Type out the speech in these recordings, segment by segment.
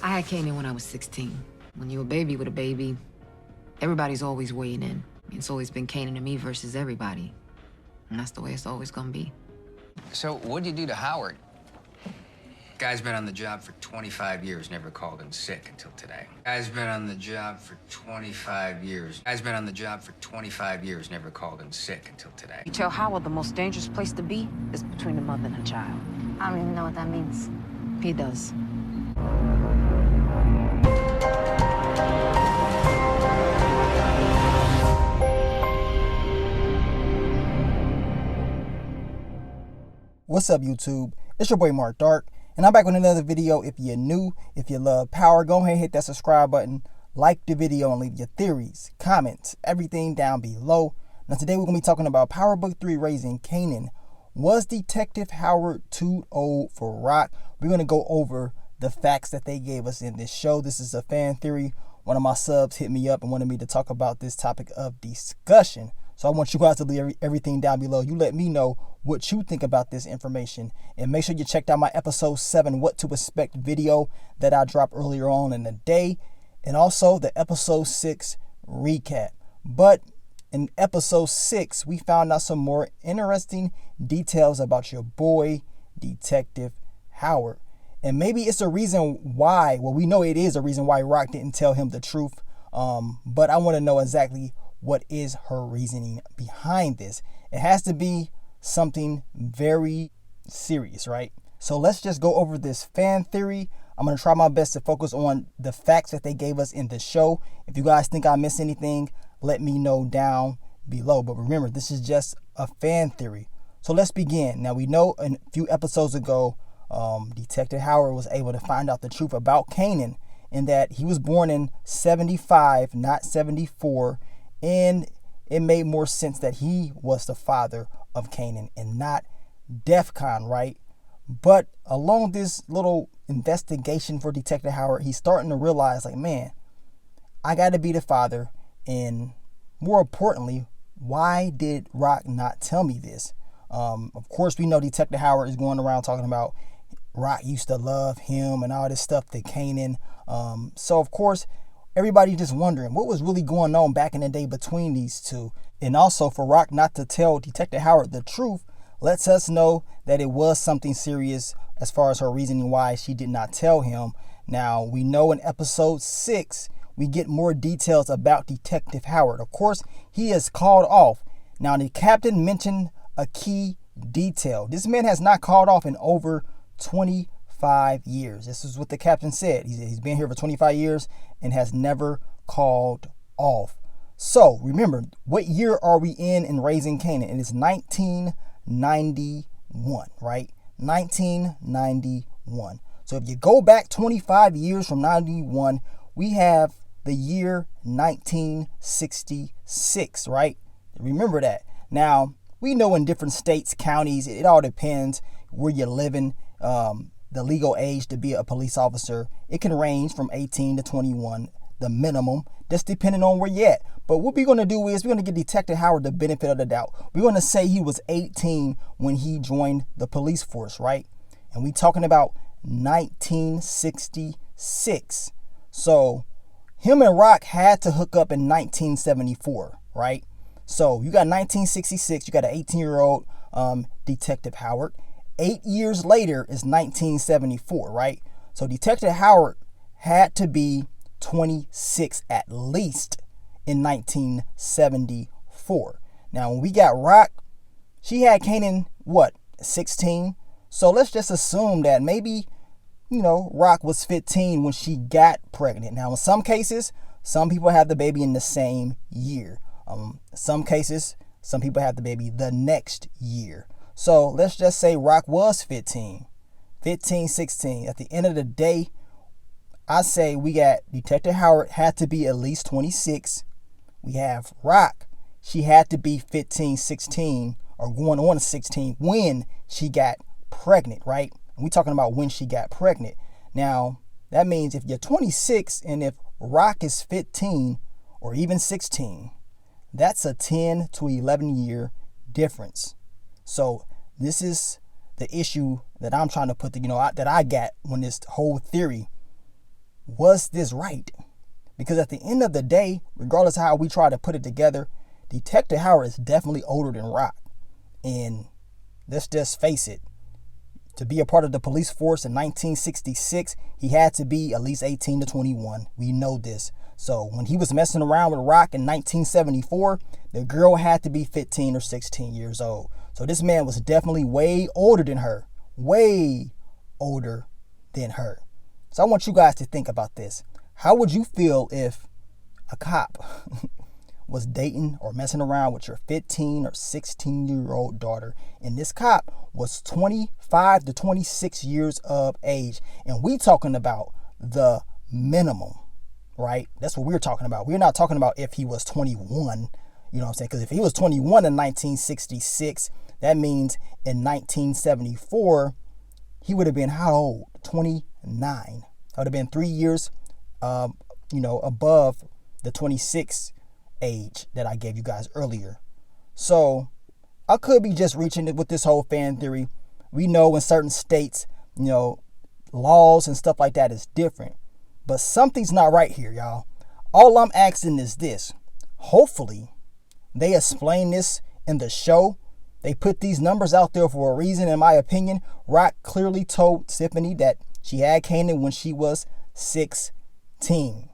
I had Kanan when I was 16. When you're a baby with a baby, everybody's always weighing in. It's always been Kanan and me versus everybody. And that's the way it's always gonna be. So what'd you do to Howard? Guy's been on the job for 25 years, never called in sick until today. Guy's been on the job for 25 years. Guy's been on the job for 25 years, never called in sick until today. You tell Howard the most dangerous place to be is between the mother and her child. I don't even know what that means. He does. What's up, YouTube? It's your boy Mark Dark, and I'm back with another video. If you're new, if you love power, go ahead and hit that subscribe button, like the video, and leave your theories, comments, everything down below. Now today we're going to be talking about Power Book 3, Raising Kanan. Was Detective Howard too old for Rock? We're going to go over the facts that they gave us in this show. This is a fan theory. One of my subs hit me up and wanted me to talk about this topic of discussion. So I want you guys to leave everything down below. You let me know what you think about this information. And make sure you checked out my episode 7, What to Expect video that I dropped earlier on in the day. And also the episode 6 recap. But in episode 6, we found out some more interesting details about your boy, Detective Howard. And maybe it's a reason why, well, we know it is a reason why Rock didn't tell him the truth. But I want to know exactly what is her reasoning behind this. It has to be something very serious, right? So let's just go over this fan theory. I'm going to try my best to focus on the facts that they gave us in the show. If you guys think I missed anything, let me know down below. But remember, this is just a fan theory. So let's begin. Now, we know a few episodes ago, Detective Howard was able to find out the truth about Kanan, in that he was born in 75, not 74. And it made more sense that he was the father of Kanan and not DEFCON, right? But along this little investigation for Detective Howard, he's starting to realize, like, man, I got to be the father. And more importantly, why did Rock not tell me this? Of course, we know Detective Howard is going around talking about Rock used to love him and all this stuff to Kanan. So, of course, everybody just wondering what was really going on back in the day between these two. And also, for Rock not to tell Detective Howard the truth lets us know that it was something serious as far as her reasoning why she did not tell him. Now, we know in episode 6, we get more details about Detective Howard. Of course, he is called off. Now, the captain mentioned a key detail. This man has not called off in over 25 years. This is what the captain said. He's been here for 25 years and has never called off. So remember, what year are we in Raising Kanan? It is 1991, right? 1991. So if you go back 25 years from 91, we have the year 1966, right? Remember that. Now, we know in different states, counties, it all depends where you're living. The legal age to be a police officer, it can range from 18 to 21, the minimum, just depending on where you're at. But what we're going to do is we're going to give Detective Howard the benefit of the doubt. We're going to say he was 18 when he joined the police force, right? And we're talking about 1966. So him and Rock had to hook up in 1974, right? So you got 1966, you got an 18-year-old Detective Howard. 8 years later is 1974, right? So Detective Howard had to be 26 at least in 1974. Now, when we got Rock, she had Kanan, 16? So let's just assume that maybe, Rock was 15 when she got pregnant. Now, in some cases, some people have the baby in the same year. Some cases, some people have the baby the next year. So let's just say Rock was 15, 16. At the end of the day, I say we got Detective Howard had to be at least 26. We have Rock. She had to be 15, 16 or going on to 16 when she got pregnant, right? And we're talking about when she got pregnant. Now, that means if you're 26 and if Rock is 15 or even 16, that's a 10 to 11 year difference. So this is the issue that I'm trying to put, that I got when this whole theory Was this right? Because at the end of the day, regardless of how we try to put it together, Detective Howard is definitely older than Rock. And let's just face it, to be a part of the police force in 1966, he had to be at least 18 to 21. We know this. So when he was messing around with Rock in 1974, the girl had to be 15 or 16 years old. So this man was definitely way older than her. Way older than her. So I want you guys to think about this. How would you feel if a cop was dating or messing around with your 15 or 16-year-old daughter, and this cop was 25 to 26 years of age? And we talking about the minimum, right? That's what we're talking about. We're not talking about if he was 21, you know what I'm saying? Because if he was 21 in 1966, that means in 1974, he would have been how old? 29. That would have been 3 years, above the 26 age that I gave you guys earlier. So I could be just reaching it with this whole fan theory. We know in certain states, laws and stuff like that is different, but something's not right here, y'all. All I'm asking is this. Hopefully they explain this in the show. They put these numbers out there for a reason, in my opinion. Rock clearly told Tiffany that she had Kanan when she was 16.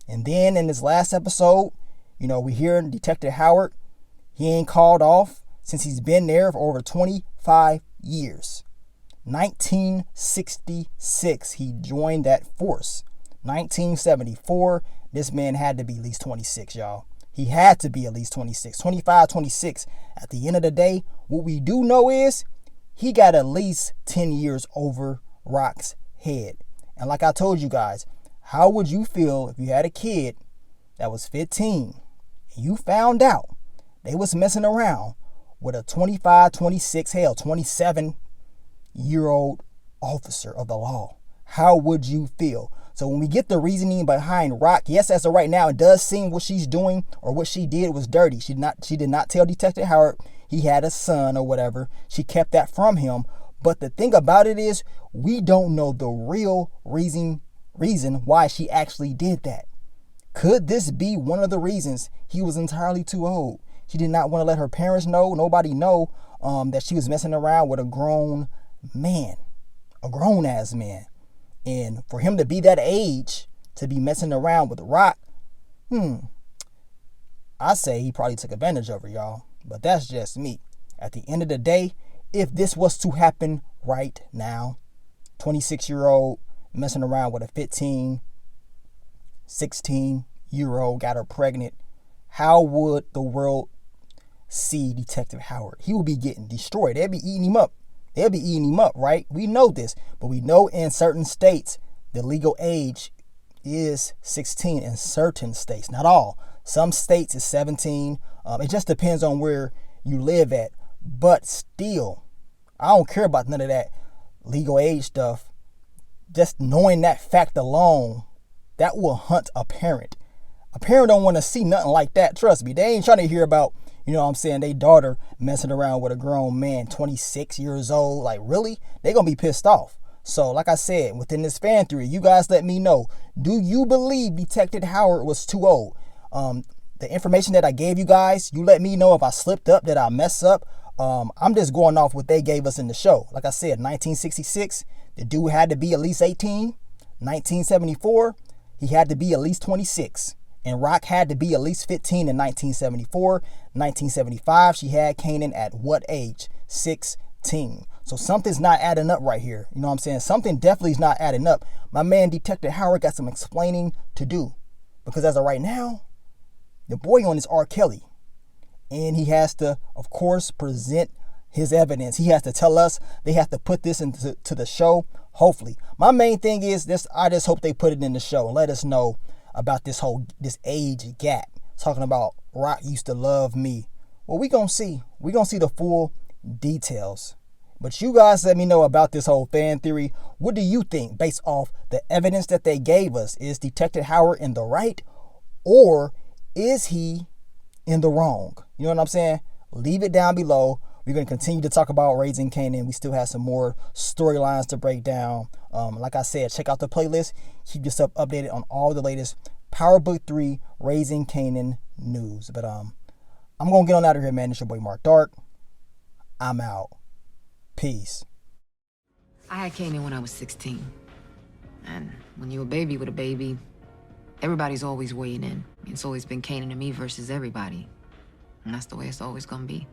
And then in this last episode, we hear Detective Howard, he ain't called off since he's been there for over 25 years. 1966, he joined that force. 1974, this man had to be at least 26, y'all. He had to be at least 26, 25, 26. At the end of the day, what we do know is he got at least 10 years over Rock's head. And like I told you guys, how would you feel if you had a kid that was 15 and you found out they was messing around with a 25, 26, 27-year-old officer of the law? How would you feel? So when we get the reasoning behind Rock, yes, as of right now, it does seem what she's doing or what she did was dirty. She did not tell Detective Howard he had a son or whatever. She kept that from him. But the thing about it is, we don't know the real reason why she actually did that. Could this be one of the reasons he was entirely too old? She did not want to let her parents know, nobody know, that she was messing around with a grown man, a grown-ass man. And for him to be that age, to be messing around with Rock, I say he probably took advantage of her, y'all. But that's just me. At the end of the day, if this was to happen right now, 26-year-old messing around with a 15, 16-year-old, got her pregnant, how would the world see Detective Howard? He would be getting destroyed. They'd be eating him up. Right? We know this, but we know in certain states, the legal age is 16 in certain states, not all. Some states is 17. It just depends on where you live at. But still, I don't care about none of that legal age stuff. Just knowing that fact alone, that will hunt a parent. A parent don't want to see nothing like that. Trust me. They ain't trying to hear about, their daughter messing around with a grown man, 26 years old. Like, really? They're going to be pissed off. So, like I said, within this fan theory, you guys let me know. Do you believe Detective Howard was too old? The information that I gave you guys, you let me know if I slipped up, did I mess up? I'm just going off what they gave us in the show. Like I said, 1966, the dude had to be at least 18. 1974, he had to be at least 26. And Rock had to be at least 15 in 1974. 1975, she had Kanan at what age? 16. So something's not adding up right here. You know what I'm saying? Something definitely is not adding up. My man, Detective Howard, got some explaining to do. Because as of right now, the boy on is R. Kelly. And he has to, of course, present his evidence. He has to tell us. They have to put this into the show. Hopefully. My main thing is this. I just hope they put it in the show and let us know about this age gap. Talking about Rock used to love me. Well, we gonna see. We gonna see the full details. But you guys let me know about this whole fan theory. What do you think based off the evidence that they gave us? Is Detective Howard in the right, or is he in the wrong? You know what I'm saying? Leave it down below. We're going to continue to talk about raising Kanan. We still have some more storylines to break down. Like I said, check out the playlist. Keep yourself updated on all the latest Power Book 3 Raising Kanan news. But I'm going to get on out of here, man. It's your boy Mark Dark. I'm out. Peace. I had Kanan when I was 16. And when you're a baby with a baby, everybody's always weighing in. It's always been Kanan and me versus everybody. And that's the way it's always gonna be.